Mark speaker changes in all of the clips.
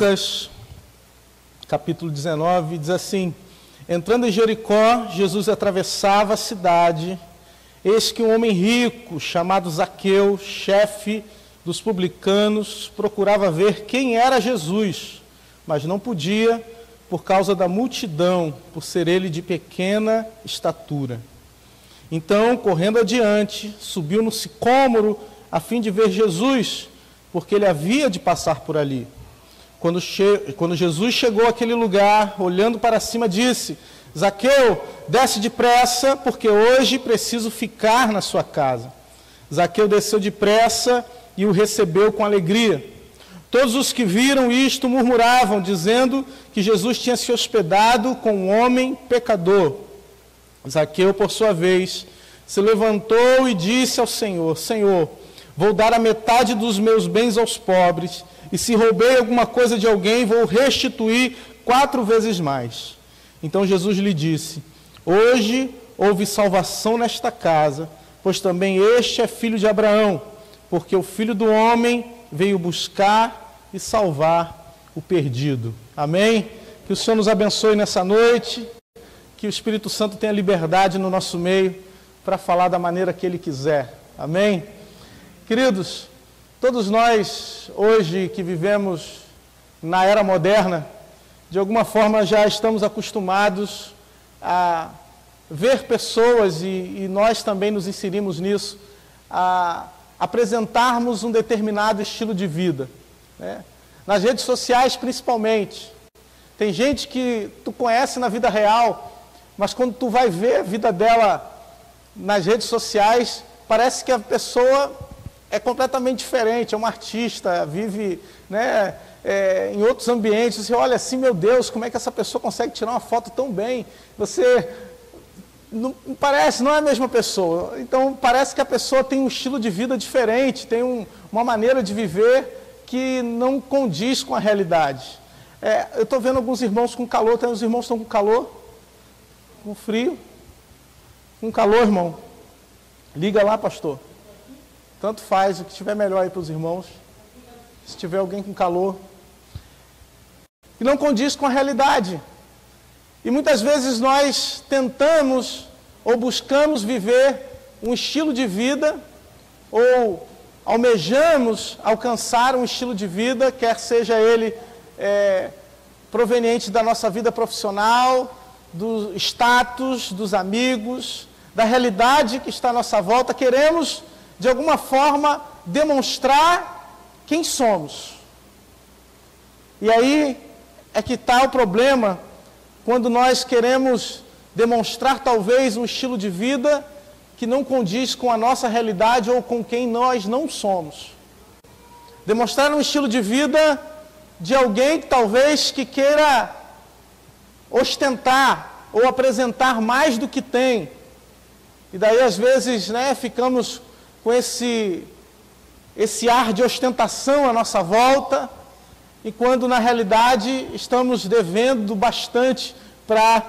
Speaker 1: Lucas, capítulo 19, diz assim: entrando em Jericó, Jesus atravessava a cidade. Eis que um homem rico, chamado Zaqueu, chefe dos publicanos, procurava ver quem era Jesus, mas não podia, por causa da multidão, por ser ele de pequena estatura. Então, correndo adiante, subiu no sicômoro, a fim de ver Jesus, porque ele havia de passar por ali. Quando Jesus chegou àquele lugar, olhando para cima, disse: Zaqueu, desce depressa, porque hoje preciso ficar na sua casa. Zaqueu desceu depressa e o recebeu com alegria. Todos os que viram isto murmuravam, dizendo que Jesus tinha se hospedado com um homem pecador. Zaqueu, por sua vez, se levantou e disse ao Senhor: Senhor, vou dar a metade dos meus bens aos pobres, e se roubei alguma coisa de alguém, vou restituir 4 vezes mais. Então Jesus lhe disse: hoje houve salvação nesta casa, pois também este é filho de Abraão, porque o Filho do Homem veio buscar e salvar o perdido. Amém? Que o Senhor nos abençoe nessa noite, que o Espírito Santo tenha liberdade no nosso meio para falar da maneira que Ele quiser. Amém? Queridos, todos nós, hoje que vivemos na era moderna, de alguma forma já estamos acostumados a ver pessoas, e nós também nos inserimos nisso, a apresentarmos um determinado estilo de vida, né? Nas redes sociais principalmente. Tem gente que tu conhece na vida real, mas quando tu vai ver a vida dela nas redes sociais, parece que a pessoa é completamente diferente, é uma artista, vive, né, em outros ambientes. Você olha assim, meu Deus, como é que essa pessoa consegue tirar uma foto tão bem? Você não parece, não é a mesma pessoa. Então parece que a pessoa tem um estilo de vida diferente, tem uma maneira de viver que não condiz com a realidade. Eu estou vendo alguns irmãos com calor. Tem uns irmãos que estão com calor, com frio, com calor, irmão. Liga lá, pastor. Tanto faz, o que estiver melhor aí para os irmãos. Se tiver alguém com calor. E não condiz com a realidade. E muitas vezes nós tentamos ou buscamos viver um estilo de vida, ou almejamos alcançar um estilo de vida, quer seja ele proveniente da nossa vida profissional, do status, dos amigos, da realidade que está à nossa volta. Queremos, de alguma forma, demonstrar quem somos. E aí é que está o problema, quando nós queremos demonstrar talvez um estilo de vida que não condiz com a nossa realidade ou com quem nós não somos. Demonstrar um estilo de vida de alguém que talvez que queira ostentar ou apresentar mais do que tem. E daí às vezes, né, ficamos com esse ar de ostentação à nossa volta, e quando na realidade estamos devendo bastante para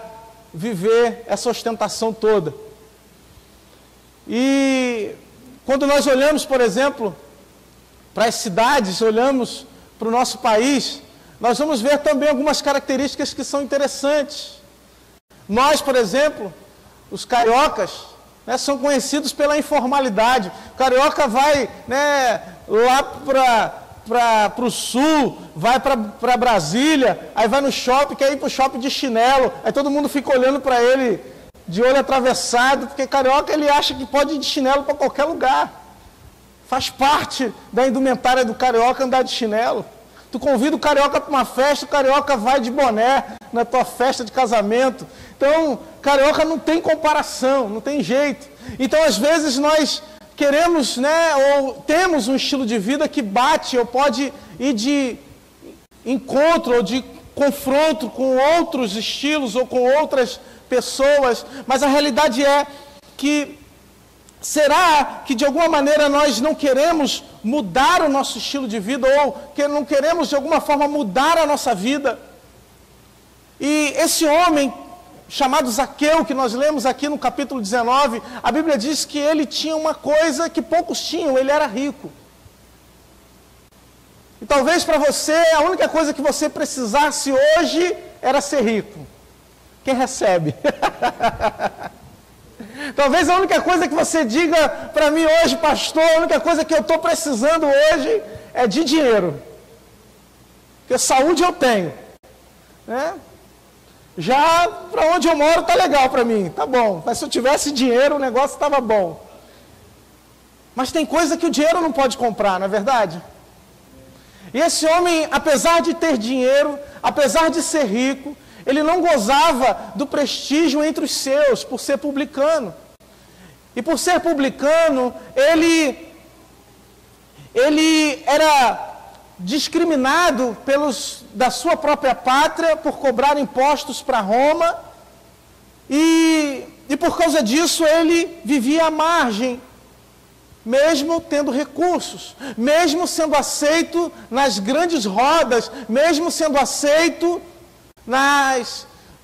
Speaker 1: viver essa ostentação toda. E quando nós olhamos, por exemplo, para as cidades, olhamos para o nosso país, nós vamos ver também algumas características que são interessantes. Nós, por exemplo, os cariocas, né, são conhecidos pela informalidade. O carioca vai, né, lá para o sul, vai para Brasília, aí vai no shopping, quer ir para o shopping de chinelo, aí todo mundo fica olhando para ele de olho atravessado, porque carioca ele acha que pode ir de chinelo para qualquer lugar. Faz parte da indumentária do carioca andar de chinelo. Tu convida o carioca para uma festa, o carioca vai de boné na tua festa de casamento. Então, carioca não tem comparação, não tem jeito. Então, às vezes, nós queremos, né, ou temos um estilo de vida que bate, ou pode ir de encontro, ou de confronto com outros estilos, ou com outras pessoas. Mas a realidade é que, será que de alguma maneira nós não queremos mudar o nosso estilo de vida, ou que não queremos de alguma forma mudar a nossa vida? E esse homem chamado Zaqueu, que nós lemos aqui no capítulo 19, a Bíblia diz que ele tinha uma coisa que poucos tinham: ele era rico. E talvez para você a única coisa que você precisasse hoje era ser rico. Quem recebe? Talvez a única coisa que você diga para mim hoje, pastor, a única coisa que eu estou precisando hoje é de dinheiro. Porque saúde eu tenho, né? Já para onde eu moro está legal para mim, tá bom. Mas se eu tivesse dinheiro, o negócio estava bom. Mas tem coisa que o dinheiro não pode comprar, não é verdade? E esse homem, apesar de ter dinheiro, apesar de ser rico, ele não gozava do prestígio entre os seus, por ser publicano. E por ser publicano, ele era discriminado da sua própria pátria por cobrar impostos para Roma. E por causa disso, ele vivia à margem, mesmo tendo recursos, mesmo sendo aceito nas grandes rodas, mesmo sendo aceito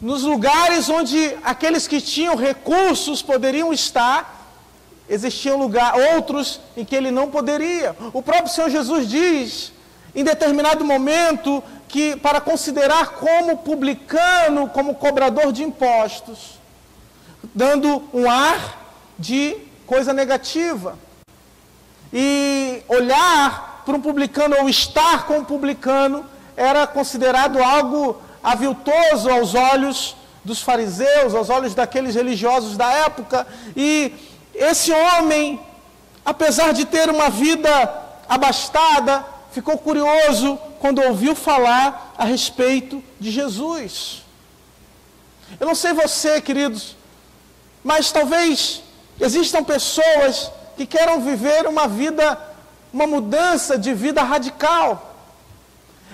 Speaker 1: nos lugares onde aqueles que tinham recursos poderiam estar, existiam outros em que ele não poderia. O próprio Senhor Jesus diz, em determinado momento, que para considerar como publicano, como cobrador de impostos, dando um ar de coisa negativa. E olhar para um publicano ou estar com um publicano era considerado algo aviltoso aos olhos dos fariseus, aos olhos daqueles religiosos da época. E esse homem, apesar de ter uma vida abastada, ficou curioso quando ouviu falar a respeito de Jesus. Eu não sei você, queridos, mas talvez existam pessoas que queiram viver uma mudança de vida radical.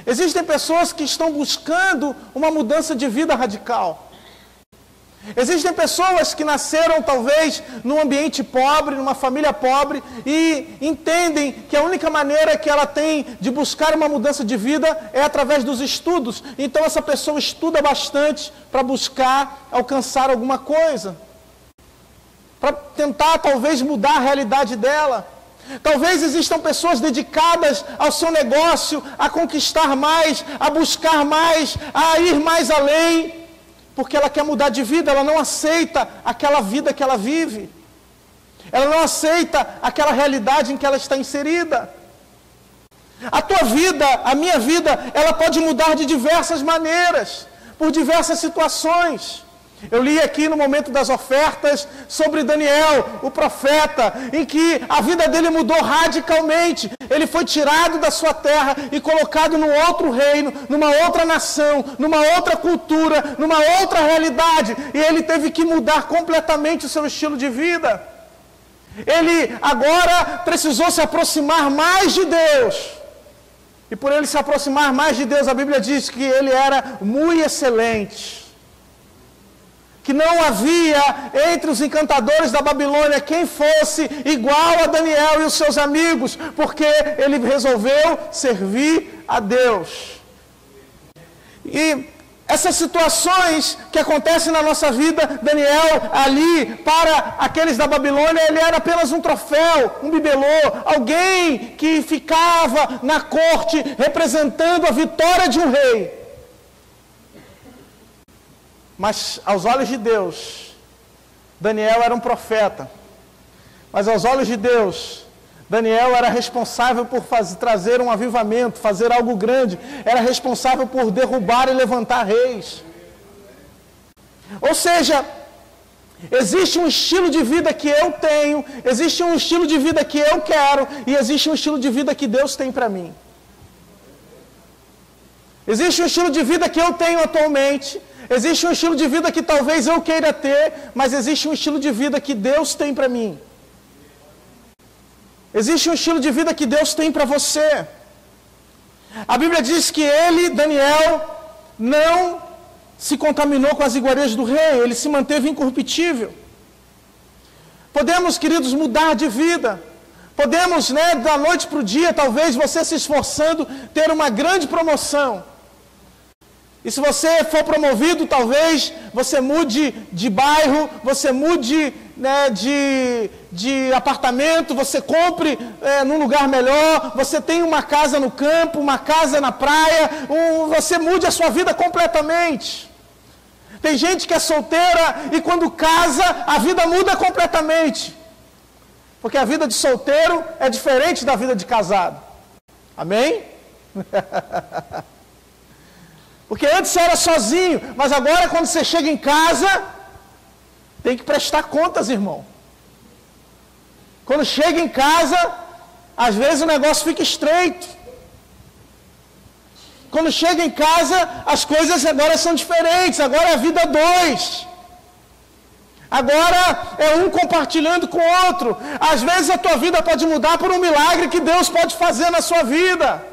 Speaker 1: Existem pessoas que estão buscando uma mudança de vida radical. Existem pessoas que nasceram talvez num ambiente pobre, numa família pobre, e entendem que a única maneira que ela tem de buscar uma mudança de vida é através dos estudos. Então essa pessoa estuda bastante para buscar alcançar alguma coisa, para tentar talvez mudar a realidade dela. Talvez existam pessoas dedicadas ao seu negócio, a conquistar mais, a buscar mais, a ir mais além, porque ela quer mudar de vida, ela não aceita aquela vida que ela vive. Ela não aceita aquela realidade em que ela está inserida. A tua vida, a minha vida, ela pode mudar de diversas maneiras, por diversas situações. Eu li aqui no momento das ofertas sobre Daniel, o profeta, em que a vida dele mudou radicalmente. Ele foi tirado da sua terra e colocado num outro reino, numa outra nação, numa outra cultura, numa outra realidade. E ele teve que mudar completamente o seu estilo de vida. Ele agora precisou se aproximar mais de Deus. E por ele se aproximar mais de Deus, a Bíblia diz que ele era muito excelente. Que não havia entre os encantadores da Babilônia quem fosse igual a Daniel e os seus amigos, porque ele resolveu servir a Deus. E essas situações que acontecem na nossa vida, Daniel ali, para aqueles da Babilônia, ele era apenas um troféu, um bibelô, alguém que ficava na corte representando a vitória de um rei. Mas aos olhos de Deus, Daniel era um profeta. Mas aos olhos de Deus, Daniel era responsável por trazer um avivamento, fazer algo grande. Era responsável por derrubar e levantar reis. Ou seja, existe um estilo de vida que eu tenho, existe um estilo de vida que eu quero, e existe um estilo de vida que Deus tem para mim. Existe um estilo de vida que eu tenho atualmente. Existe um estilo de vida que talvez eu queira ter, mas existe um estilo de vida que Deus tem para mim. Existe um estilo de vida que Deus tem para você. A Bíblia diz que ele, Daniel, não se contaminou com as iguarias do rei, ele se manteve incorruptível. Podemos, queridos, mudar de vida. Podemos, da noite para o dia, talvez você se esforçando, ter uma grande promoção. E se você for promovido, talvez você mude de bairro, você mude né, de apartamento, você compre num lugar melhor, você tem uma casa no campo, uma casa na praia, você mude a sua vida completamente. Tem gente que é solteira e quando casa, a vida muda completamente. Porque a vida de solteiro é diferente da vida de casado. Amém? Porque antes você era sozinho, mas agora quando você chega em casa, tem que prestar contas, irmão. Quando chega em casa, às vezes o negócio fica estreito. Quando chega em casa, as coisas agora são diferentes, agora é a vida dois. Agora é um compartilhando com o outro. Às vezes a tua vida pode mudar por um milagre que Deus pode fazer na sua vida.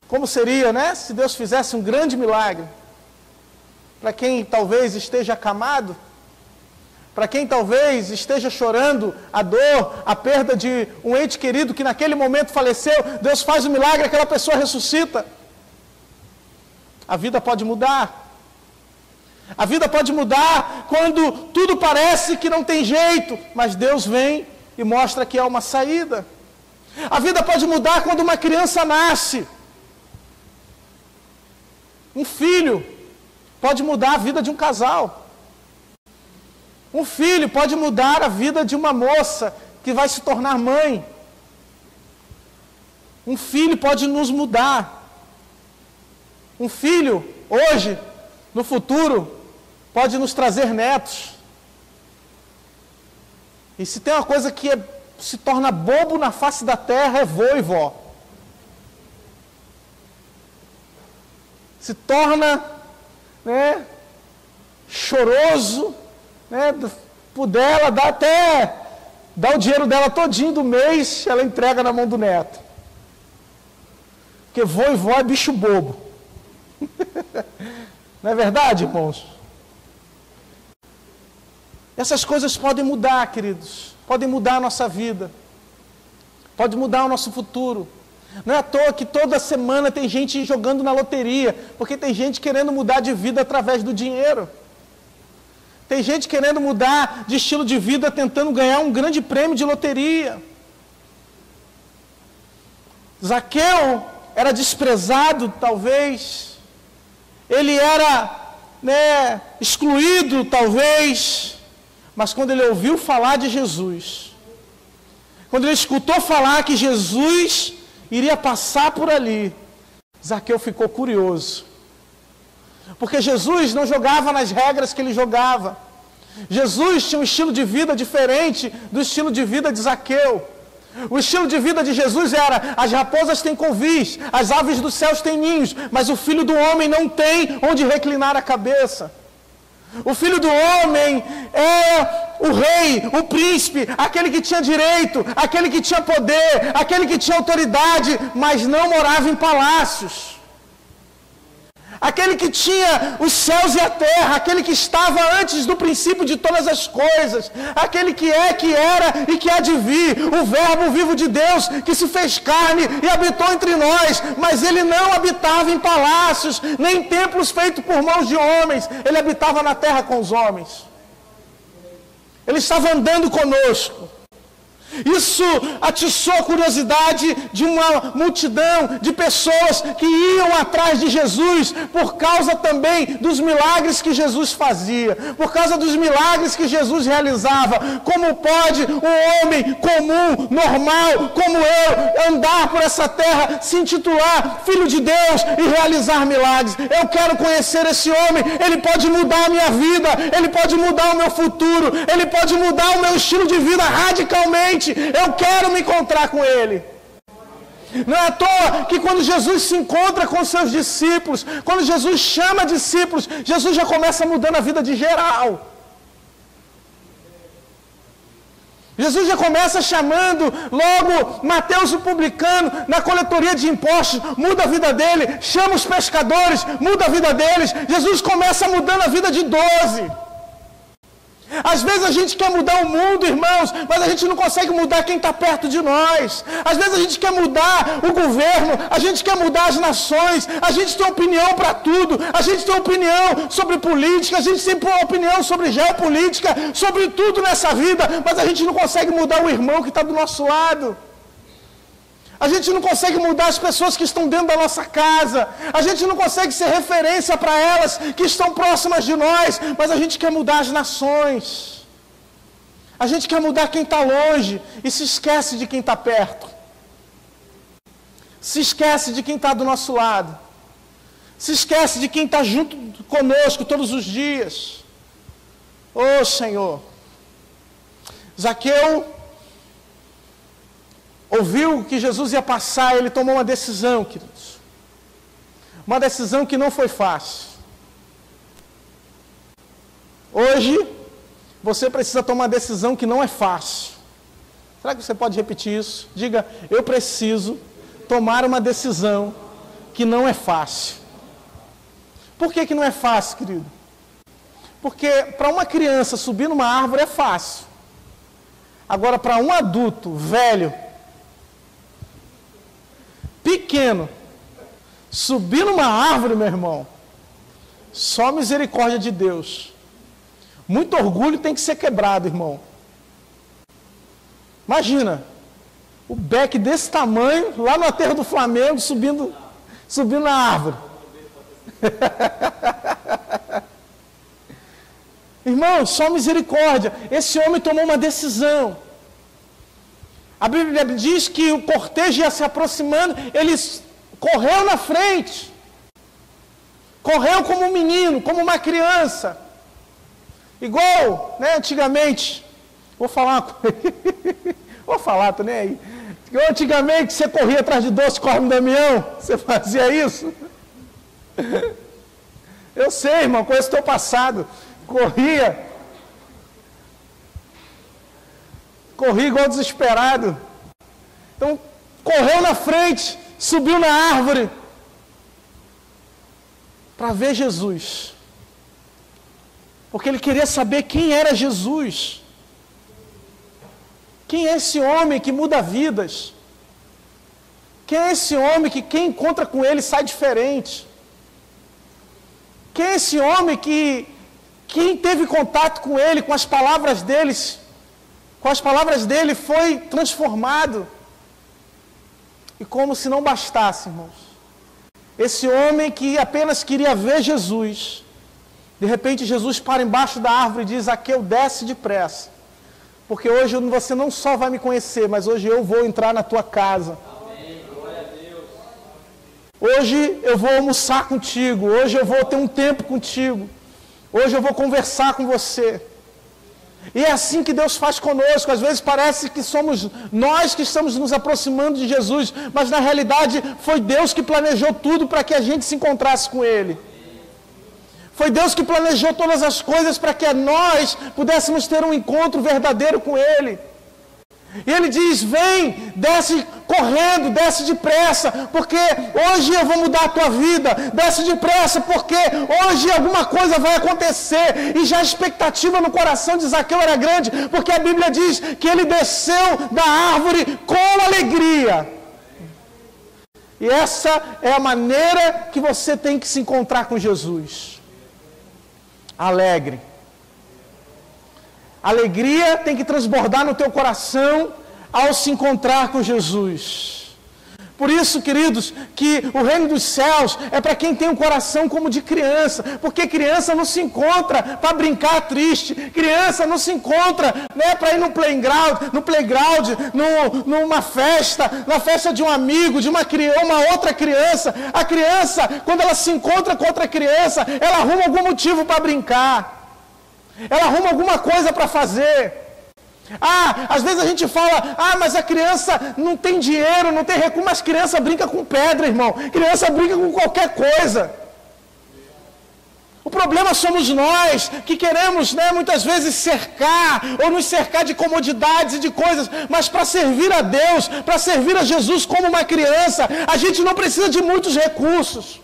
Speaker 1: Como seria, né? Se Deus fizesse um grande milagre. Para quem talvez esteja acamado, para quem talvez esteja chorando a dor, a perda de um ente querido que naquele momento faleceu, Deus faz um milagre, aquela pessoa ressuscita. A vida pode mudar. A vida pode mudar quando tudo parece que não tem jeito, mas Deus vem e mostra que há uma saída. A vida pode mudar quando uma criança nasce. Um filho pode mudar a vida de um casal. Um filho pode mudar a vida de uma moça que vai se tornar mãe. Um filho pode nos mudar. Um filho, hoje, no futuro, pode nos trazer netos. E se tem uma coisa que se torna bobo na face da terra, é vô e vó. Se torna, né, choroso, né, por dela, dá o dinheiro dela todinho do mês, ela entrega na mão do neto. Porque vô e vó é bicho bobo. Não é verdade, irmãos? Essas coisas podem mudar, queridos. Podem mudar a nossa vida. Pode mudar o nosso futuro. Não é à toa que toda semana tem gente jogando na loteria, porque tem gente querendo mudar de vida através do dinheiro. Tem gente querendo mudar de estilo de vida, tentando ganhar um grande prêmio de loteria. Zaqueu era desprezado, talvez. Ele era, né, excluído, talvez. Mas quando ele ouviu falar de Jesus, quando ele escutou falar que Jesus iria passar por ali, Zaqueu ficou curioso. Porque Jesus não jogava nas regras que ele jogava. Jesus tinha um estilo de vida diferente do estilo de vida de Zaqueu. O estilo de vida de Jesus era: as raposas têm covis, as aves dos céus têm ninhos, mas o Filho do Homem não tem onde reclinar a cabeça. O Filho do Homem é o rei, o príncipe, aquele que tinha direito, aquele que tinha poder, aquele que tinha autoridade, mas não morava em palácios. Aquele que tinha os céus e a terra, aquele que estava antes do princípio de todas as coisas, aquele que é, que era e que há de vir, o Verbo vivo de Deus que se fez carne e habitou entre nós, mas ele não habitava em palácios, nem em templos feitos por mãos de homens, ele habitava na terra com os homens. Ele estava andando conosco. Isso atiçou a curiosidade de uma multidão de pessoas que iam atrás de Jesus por causa também dos milagres que Jesus fazia, por causa dos milagres que Jesus realizava. Como pode um homem comum, normal, como eu, andar por essa terra, se intitular Filho de Deus e realizar milagres? Eu quero conhecer esse homem, ele pode mudar a minha vida, ele pode mudar o meu futuro, ele pode mudar o meu estilo de vida radicalmente. Eu quero me encontrar com ele. Não é à toa que quando Jesus se encontra com seus discípulos, quando Jesus chama discípulos, Jesus já começa mudando a vida de geral. Jesus já começa chamando logo Mateus o publicano na coletoria de impostos, muda a vida dele, chama os pescadores, muda a vida deles. Jesus começa mudando a vida de 12. Às vezes a gente quer mudar o mundo, irmãos, mas a gente não consegue mudar quem está perto de nós. Às vezes a gente quer mudar o governo, a gente quer mudar as nações, a gente tem opinião para tudo, a gente tem opinião sobre política, a gente tem opinião sobre geopolítica, sobre tudo nessa vida, mas a gente não consegue mudar o irmão que está do nosso lado. A gente não consegue mudar as pessoas que estão dentro da nossa casa. A gente não consegue ser referência para elas que estão próximas de nós. Mas a gente quer mudar as nações. A gente quer mudar quem está longe e se esquece de quem está perto. Se esquece de quem está do nosso lado. Se esquece de quem está junto conosco todos os dias. Oh, Senhor. Zaqueu ouviu que Jesus ia passar, ele tomou uma decisão, queridos. Uma decisão que não foi fácil. Hoje, você precisa tomar uma decisão que não é fácil. Será que você pode repetir isso? Diga, eu preciso tomar uma decisão que não é fácil. Por que não é fácil, querido? Porque para uma criança subir numa árvore é fácil. Agora, para um adulto velho, pequeno, subir numa árvore, meu irmão, só misericórdia de Deus. Muito orgulho tem que ser quebrado, irmão. Imagina, o Beck desse tamanho, lá no aterro do Flamengo, subindo na árvore. Irmão, só misericórdia. Esse homem tomou uma decisão. A Bíblia diz que o cortejo ia se aproximando, ele correu na frente. Correu como um menino, como uma criança. Igual, né, antigamente. Vou falar uma coisa. Vou falar, tô nem aí. Antigamente você corria atrás de doce, corre no Damião. Você fazia isso? Eu sei, irmão, conheço o teu passado. Corria igual desesperado. Então, correu na frente, subiu na árvore para ver Jesus. Porque ele queria saber quem era Jesus. Quem é esse homem que muda vidas? Quem é esse homem que quem encontra com ele sai diferente? Quem é esse homem que quem teve contato com ele, com as palavras dele, foi transformado? E como se não bastasse, irmãos, esse homem que apenas queria ver Jesus, de repente Jesus para embaixo da árvore e diz, Zaqueu, desce depressa, porque hoje você não só vai me conhecer, mas hoje eu vou entrar na tua casa. Amém. Glória a Deus. Hoje eu vou almoçar contigo, hoje eu vou ter um tempo contigo, hoje eu vou conversar com você. E é assim que Deus faz conosco. Às vezes parece que somos nós que estamos nos aproximando de Jesus, mas na realidade foi Deus que planejou tudo para que a gente se encontrasse com Ele. Foi Deus que planejou todas as coisas para que nós pudéssemos ter um encontro verdadeiro com Ele. E Ele diz, vem, desce correndo, desce depressa, porque hoje eu vou mudar a tua vida, desce depressa, porque hoje alguma coisa vai acontecer. E já a expectativa no coração de Zaqueu era grande, porque a Bíblia diz que ele desceu da árvore com alegria. E essa é a maneira que você tem que se encontrar com Jesus. Alegre. Alegria tem que transbordar no teu coração ao se encontrar com Jesus. Por isso, queridos, que o reino dos céus é para quem tem um coração como de criança, porque criança não se encontra para brincar triste, criança não se encontra, né, para ir no playground, numa festa, na festa de um amigo, de uma outra criança. A criança, quando ela se encontra com outra criança, ela arruma algum motivo para brincar. Ela arruma alguma coisa para fazer. Às vezes a gente fala, mas a criança não tem dinheiro, não tem recurso, mas criança brinca com pedra, irmão. Criança brinca com qualquer coisa. O problema somos nós, que queremos, né, muitas vezes cercar, ou nos cercar de comodidades e de coisas, mas para servir a Deus, para servir a Jesus como uma criança, a gente não precisa de muitos recursos.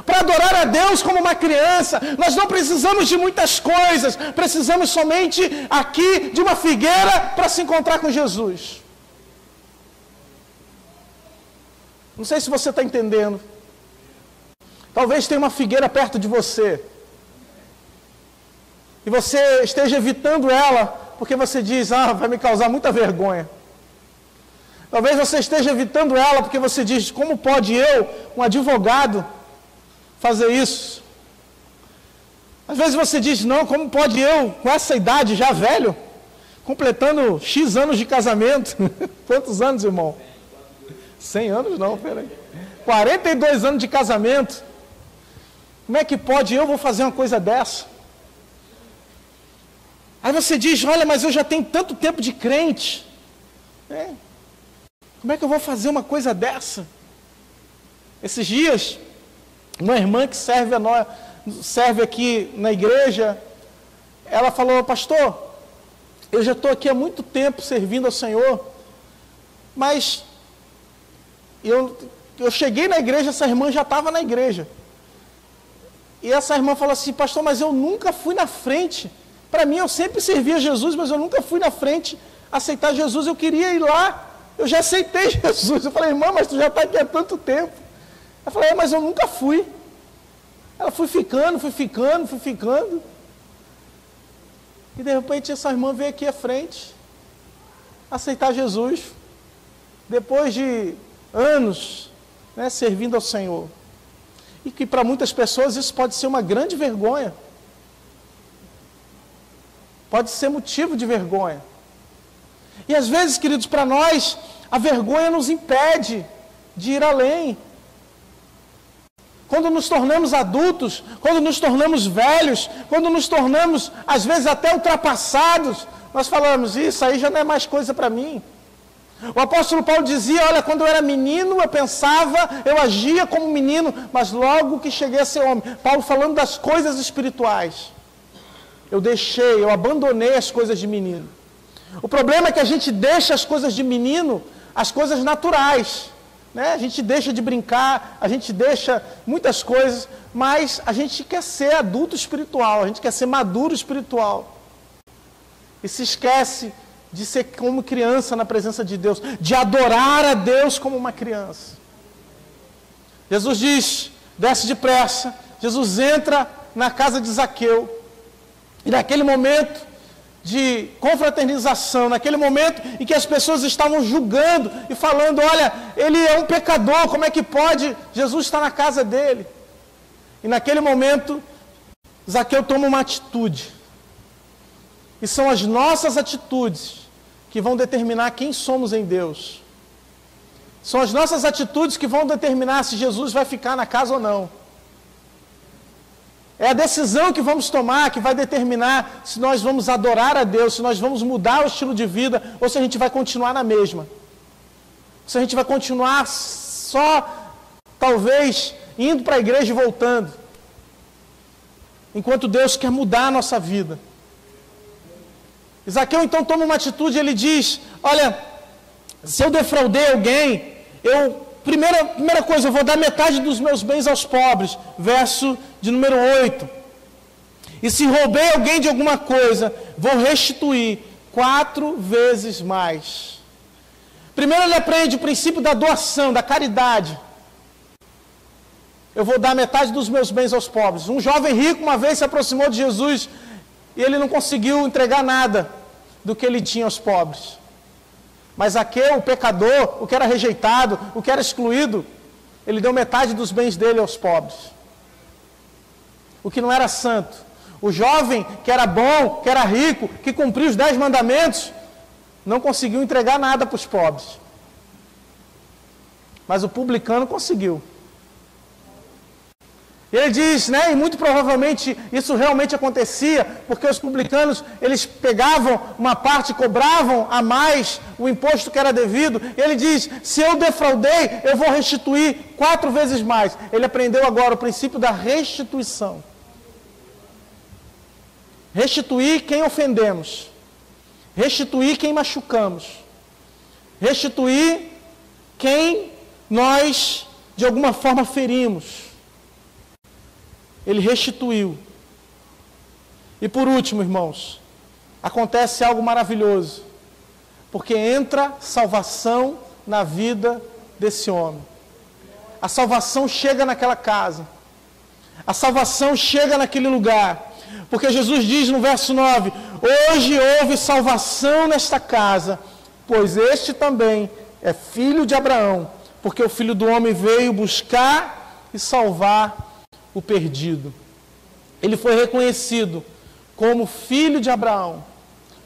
Speaker 1: Para adorar a Deus como uma criança, nós não precisamos de muitas coisas, precisamos somente aqui de uma figueira para se encontrar com Jesus. Não sei se você está entendendo. Talvez tenha uma figueira perto de você, e você esteja evitando ela, porque você diz, vai me causar muita vergonha. Talvez você esteja evitando ela, porque você diz, como pode eu, um advogado, fazer isso? Às vezes você diz, não, como pode eu, com essa idade já velho, completando X anos de casamento, quantos anos, irmão? 100 anos não, peraí, 42 anos de casamento, como é que pode eu vou fazer uma coisa dessa? Aí você diz, olha, mas eu já tenho tanto tempo de crente, como é que eu vou fazer uma coisa dessa? Esses dias, uma irmã que serve aqui na igreja, ela falou, pastor, eu já estou aqui há muito tempo servindo ao Senhor, mas eu cheguei na igreja, essa irmã já estava na igreja. E essa irmã falou assim, pastor, mas eu nunca fui na frente. Para mim, eu sempre servia Jesus, mas eu nunca fui na frente aceitar Jesus. Eu queria ir lá, eu já aceitei Jesus. Eu falei, irmã, mas tu já está aqui há tanto tempo. Ela falou, mas eu nunca fui. Ela fui ficando. E de repente essa irmã veio aqui à frente, aceitar Jesus, depois de anos, servindo ao Senhor. E que para muitas pessoas isso pode ser uma grande vergonha. Pode ser motivo de vergonha. E às vezes, queridos, para nós, a vergonha nos impede de ir além. Quando nos tornamos adultos, quando nos tornamos velhos, quando nos tornamos, às vezes, até ultrapassados, nós falamos, isso aí já não é mais coisa para mim. O apóstolo Paulo dizia, olha, quando eu era menino, eu pensava, eu agia como menino, mas logo que cheguei a ser homem. Paulo falando das coisas espirituais. Eu abandonei as coisas de menino. O problema é que a gente deixa as coisas de menino, as coisas naturais. A gente deixa de brincar, a gente deixa muitas coisas, mas a gente quer ser adulto espiritual, a gente quer ser maduro espiritual. E se esquece de ser como criança na presença de Deus, de adorar a Deus como uma criança. Jesus diz, desce depressa, Jesus entra na casa de Zaqueu, e naquele momento de confraternização, naquele momento em que as pessoas estavam julgando e falando, olha, ele é um pecador, como é que pode? Jesus está na casa dele. E naquele momento, Zaqueu toma uma atitude. E são as nossas atitudes que vão determinar quem somos em Deus. São as nossas atitudes que vão determinar se Jesus vai ficar na casa ou não. É a decisão que vamos tomar que vai determinar se nós vamos adorar a Deus, se nós vamos mudar o estilo de vida, ou se a gente vai continuar na mesma. Se a gente vai continuar só, talvez, indo para a igreja e voltando. Enquanto Deus quer mudar a nossa vida. Zaqueu então toma uma atitude, ele diz, olha, se eu defraudei alguém, primeira coisa, eu vou dar metade dos meus bens aos pobres. Verso de número 8. E se roubei alguém de alguma coisa, vou restituir 4 vezes mais. Primeiro ele aprende o princípio da doação, da caridade. Eu vou dar metade dos meus bens aos pobres. Um jovem rico uma vez se aproximou de Jesus e ele não conseguiu entregar nada do que ele tinha aos pobres. Mas Zaqueu, o pecador, o que era rejeitado, o que era excluído, ele deu metade dos bens dele aos pobres. O que não era santo. O jovem que era bom, que era rico, que cumpria os 10 mandamentos, não conseguiu entregar nada para os pobres. Mas o publicano conseguiu. E ele diz, e muito provavelmente isso realmente acontecia, porque os publicanos, eles pegavam uma parte, cobravam a mais o imposto que era devido. E ele diz, se eu defraudei, eu vou restituir 4 vezes mais. Ele aprendeu agora o princípio da restituição. Restituir quem ofendemos. Restituir quem machucamos. Restituir quem nós, de alguma forma, ferimos. ele restituiu. E por último, irmãos, acontece algo maravilhoso, porque entra salvação na vida desse homem. A salvação chega naquela casa. A salvação chega naquele lugar. Porque Jesus diz no verso 9: hoje houve salvação nesta casa, pois este também é filho de Abraão, porque o Filho do Homem veio buscar e salvar o perdido. Ele foi reconhecido como filho de Abraão,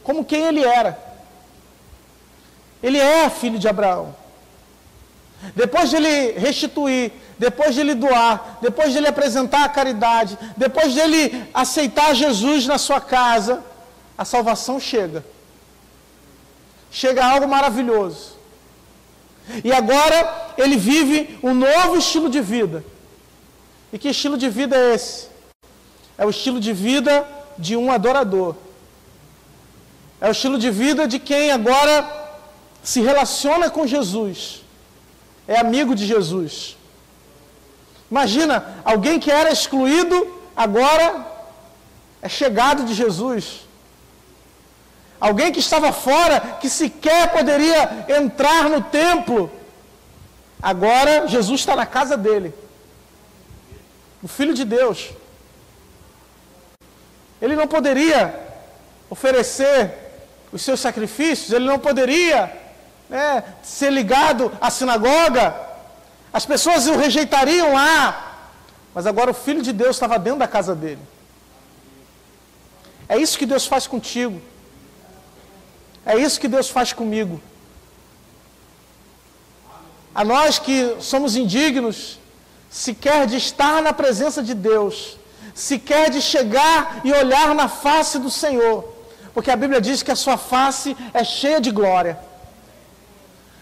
Speaker 1: como quem ele era. Ele é filho de Abraão. Depois de ele restituir, depois de ele doar, depois de ele apresentar a caridade, depois de ele aceitar Jesus na sua casa, a salvação chega. Chega algo maravilhoso. E agora ele vive um novo estilo de vida. E que estilo de vida é esse? É o estilo de vida de um adorador. É o estilo de vida de quem agora se relaciona com Jesus. É amigo de Jesus. Imagina, alguém que era excluído, agora é chegado de Jesus. Alguém que estava fora, que sequer poderia entrar no templo, agora Jesus está na casa dele. O Filho de Deus. Ele não poderia oferecer os seus sacrifícios, ele não poderia ser ligado à sinagoga, as pessoas o rejeitariam lá, mas agora o Filho de Deus estava dentro da casa dele. É isso que Deus faz contigo, é isso que Deus faz comigo. A nós que somos indignos, sequer de estar na presença de Deus, sequer de chegar e olhar na face do Senhor, porque a Bíblia diz que a sua face é cheia de glória.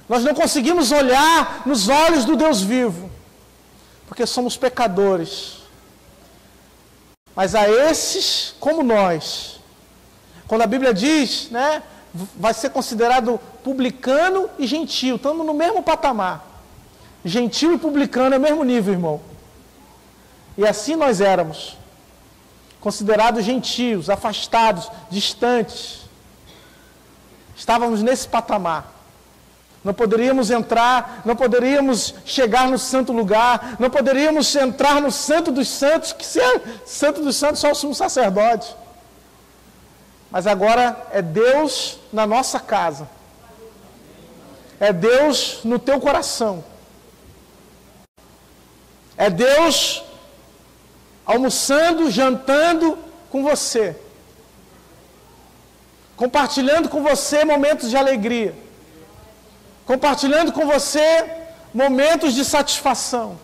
Speaker 1: Nós não conseguimos olhar nos olhos do Deus vivo, porque somos pecadores. Mas a esses, como nós, quando a Bíblia diz, vai ser considerado publicano e gentio, estamos no mesmo patamar. Gentil e publicano é o mesmo nível, irmão. E assim nós éramos, considerados gentios, afastados, distantes. Estávamos nesse patamar. Não poderíamos entrar, não poderíamos chegar no santo lugar, não poderíamos entrar no santo dos santos, que se é santo dos santos só o sumo sacerdote. Mas agora é Deus na nossa casa. É Deus no teu coração. É Deus almoçando, jantando com você. Compartilhando com você momentos de alegria. Compartilhando com você momentos de satisfação.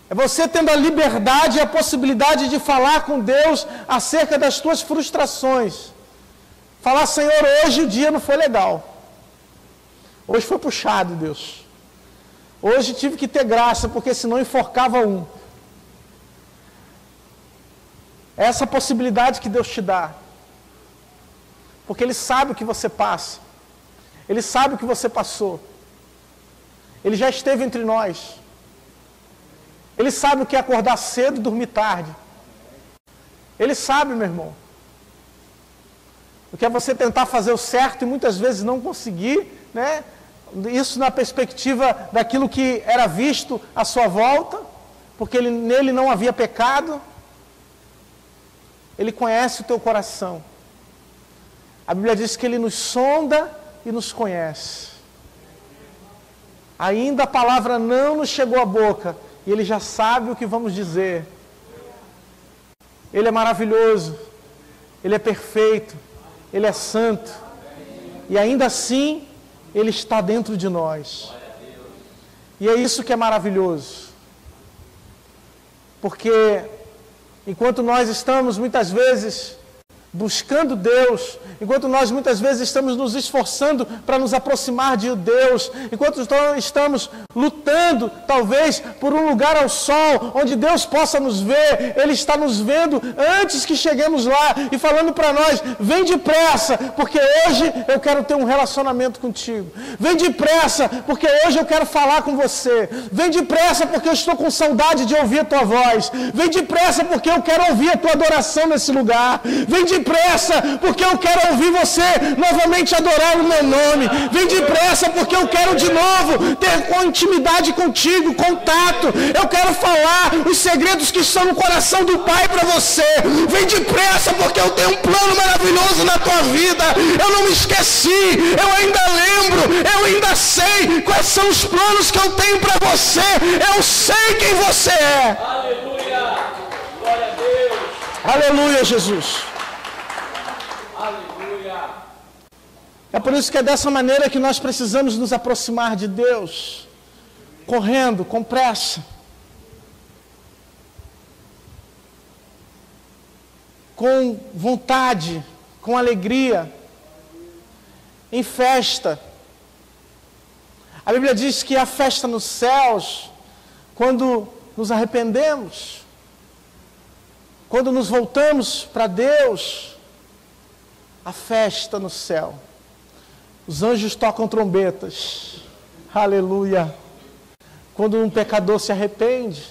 Speaker 1: É você tendo a liberdade e a possibilidade de falar com Deus acerca das tuas frustrações. Falar: Senhor, hoje o dia não foi legal. Hoje foi puxado, Deus. Hoje tive que ter graça, porque senão enforcava um. É essa possibilidade que Deus te dá. Porque Ele sabe o que você passa. Ele sabe o que você passou. Ele já esteve entre nós. Ele sabe o que é acordar cedo e dormir tarde. Ele sabe, meu irmão. O que é você tentar fazer o certo e muitas vezes não conseguir, Isso na perspectiva daquilo que era visto à sua volta, porque nele não havia pecado. Ele conhece o teu coração. A Bíblia diz que Ele nos sonda e nos conhece. Ainda a palavra não nos chegou à boca, e Ele já sabe o que vamos dizer. Ele é maravilhoso, Ele é perfeito, Ele é santo, e ainda assim, Ele está dentro de nós. E é isso que é maravilhoso. Porque, enquanto nós estamos muitas vezes buscando Deus, enquanto nós muitas vezes estamos nos esforçando para nos aproximar de Deus, enquanto estamos lutando, talvez, por um lugar ao sol, onde Deus possa nos ver, Ele está nos vendo antes que cheguemos lá e falando para nós: vem depressa, porque hoje eu quero ter um relacionamento contigo. Vem depressa, porque hoje eu quero falar com você. Vem depressa, porque eu estou com saudade de ouvir a tua voz. Vem depressa, porque eu quero ouvir a tua adoração nesse lugar. Vem depressa, porque eu quero ouvir você novamente adorar o meu nome. Vem depressa, porque eu quero de novo ter intimidade contigo, contato. Eu quero falar os segredos que estão no coração do Pai para você. Vem depressa, porque eu tenho um plano maravilhoso na tua vida. Eu não me esqueci, eu ainda lembro, eu ainda sei quais são os planos que eu tenho para você. Eu sei quem você é.
Speaker 2: Aleluia! Glória a Deus!
Speaker 1: Aleluia, Jesus!
Speaker 2: Aleluia!
Speaker 1: É por isso que é dessa maneira que nós precisamos nos aproximar de Deus, correndo, com pressa, com vontade, com alegria, em festa. A Bíblia diz que há festa nos céus quando nos arrependemos, quando nos voltamos para Deus. A festa no céu. Os anjos tocam trombetas. Aleluia. Quando um pecador se arrepende,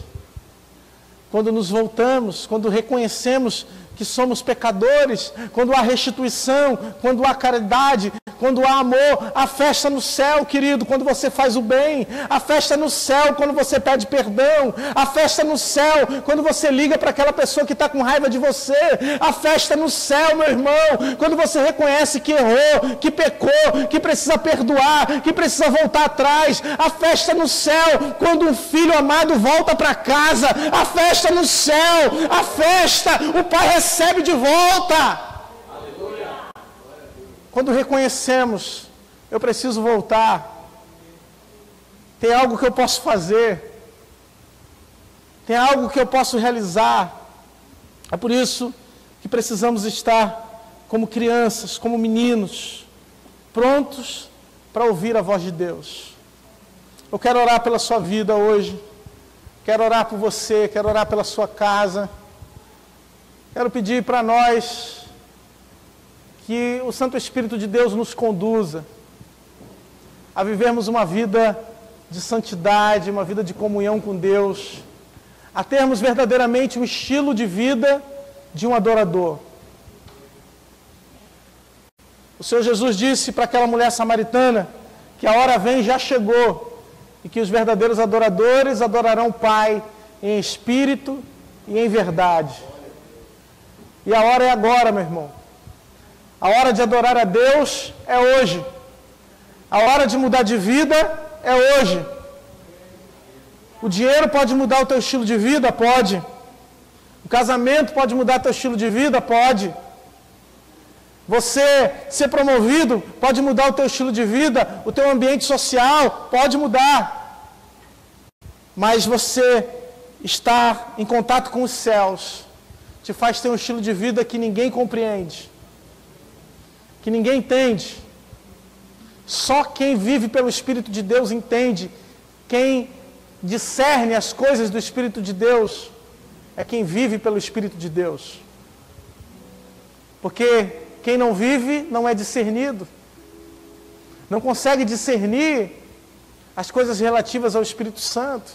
Speaker 1: quando nos voltamos, quando reconhecemos que somos pecadores, quando há restituição, quando há caridade, quando há amor, a festa no céu, querido, quando você faz o bem, a festa no céu, quando você pede perdão, a festa no céu, quando você liga para aquela pessoa que está com raiva de você, a festa no céu, meu irmão, quando você reconhece que errou, que pecou, que precisa perdoar, que precisa voltar atrás, a festa no céu, quando um filho amado volta para casa, a festa no céu, a festa, o Pai recebe de volta. Quando reconhecemos, eu preciso voltar, tem algo que eu posso fazer, tem algo que eu posso realizar. É por isso que precisamos estar como crianças, como meninos, prontos para ouvir a voz de Deus. Eu quero orar pela sua vida hoje, quero orar por você, quero orar pela sua casa, quero pedir para nós que o Santo Espírito de Deus nos conduza a vivermos uma vida de santidade, uma vida de comunhão com Deus, a termos verdadeiramente um estilo de vida de um adorador. O Senhor Jesus disse para aquela mulher samaritana que a hora vem, já chegou, e que os verdadeiros adoradores adorarão o Pai em espírito e em verdade. E a hora é agora, meu irmão. A hora de adorar a Deus é hoje. A hora de mudar de vida é hoje. O dinheiro pode mudar o teu estilo de vida? Pode. O casamento pode mudar o teu estilo de vida? Pode. Você ser promovido pode mudar o teu estilo de vida? O teu ambiente social pode mudar. Mas você estar em contato com os céus te faz ter um estilo de vida que ninguém compreende, que ninguém entende. Só quem vive pelo Espírito de Deus entende. Quem discerne as coisas do Espírito de Deus é quem vive pelo Espírito de Deus. Porque quem não vive não é discernido. Não consegue discernir as coisas relativas ao Espírito Santo.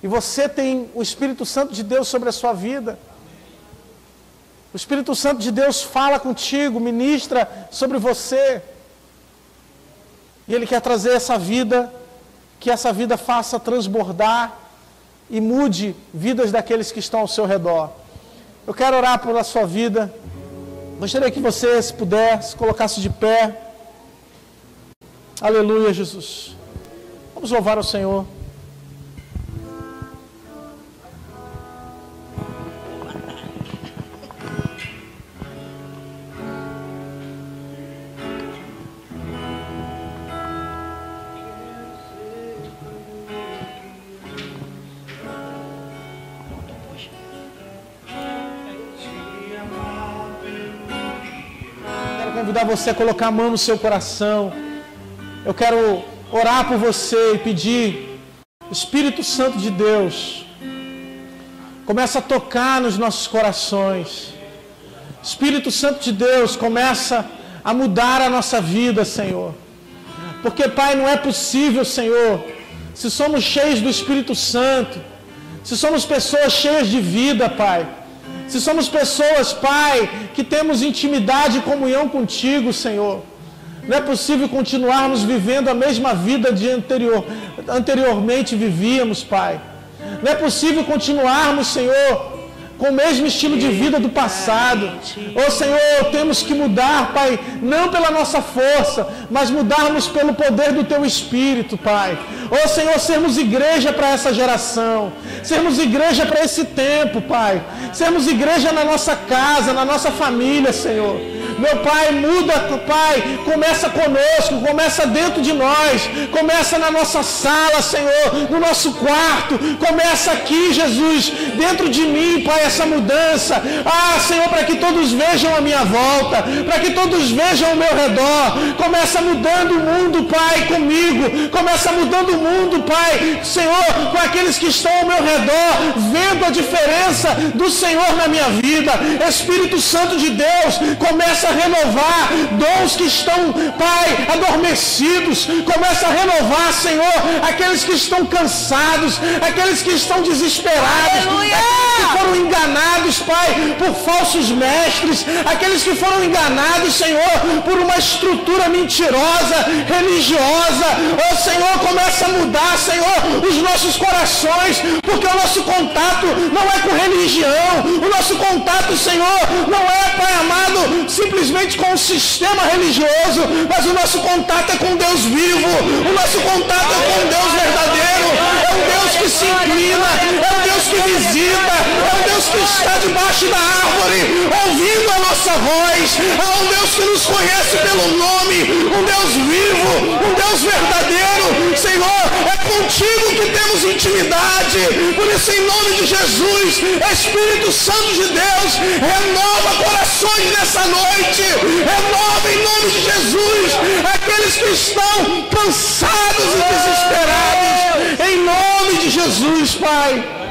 Speaker 1: E você tem o Espírito Santo de Deus sobre a sua vida. O Espírito Santo de Deus fala contigo, ministra sobre você. E Ele quer trazer essa vida, que essa vida faça transbordar e mude vidas daqueles que estão ao seu redor. Eu quero orar pela sua vida. Gostaria que você, se puder, se colocasse de pé. Aleluia, Jesus. Vamos louvar ao Senhor. convidar você a colocar a mão no seu coração. Eu quero orar por você e pedir, Espírito Santo de Deus, começa a tocar nos nossos corações. Espírito Santo de Deus, começa a mudar a nossa vida, Senhor. Porque, Pai, não é possível, Senhor, se somos cheios do Espírito Santo, se somos pessoas cheias de vida, Pai, se somos pessoas, Pai, que temos intimidade e comunhão contigo, Senhor, não é possível continuarmos vivendo a mesma vida de anteriormente vivíamos, Pai. Não é possível continuarmos, Senhor, com o mesmo estilo de vida do passado. Ô Senhor, temos que mudar, Pai, não pela nossa força, mas mudarmos pelo poder do Teu Espírito, Pai. Ô Senhor, sermos igreja para essa geração, sermos igreja para esse tempo, Pai. Sermos igreja na nossa casa, na nossa família, Senhor. Meu Pai, muda, Pai, começa conosco, começa dentro de nós, começa na nossa sala, Senhor, no nosso quarto, começa aqui, Jesus, dentro de mim, Pai, essa mudança. Ah, Senhor, para que todos vejam a minha volta, para que todos vejam ao meu redor, começa mudando o mundo, Pai, comigo, começa mudando o mundo, Pai, Senhor, com aqueles que estão ao meu redor, vendo a diferença do Senhor na minha vida. Espírito Santo de Deus, começa a renovar dons que estão, Pai, adormecidos. Começa a renovar, Senhor, aqueles que estão cansados, aqueles que estão desesperados, aqueles que foram enganados, Pai, por falsos mestres, aqueles que foram enganados, Senhor, por uma estrutura mentirosa, religiosa. Oh, Senhor, começa a mudar, Senhor, os nossos corações, porque o nosso contato não é com religião, o nosso contato, Senhor, não é, Pai amado, simplesmente com o sistema religioso, mas o nosso contato é com Deus vivo, o nosso contato é com Deus verdadeiro, é um Deus que se inclina, é um Deus que visita, é um Deus que está debaixo da árvore, ouvindo a nossa voz, é um Deus que nos conhece pelo nome, um Deus vivo, um Deus verdadeiro. Senhor, é contigo que temos intimidade, por isso, em nome de Jesus, Espírito Santo de Deus, renova corações nessa noite, renova em nome de Jesus aqueles que estão cansados e desesperados, em nome de Jesus, Pai.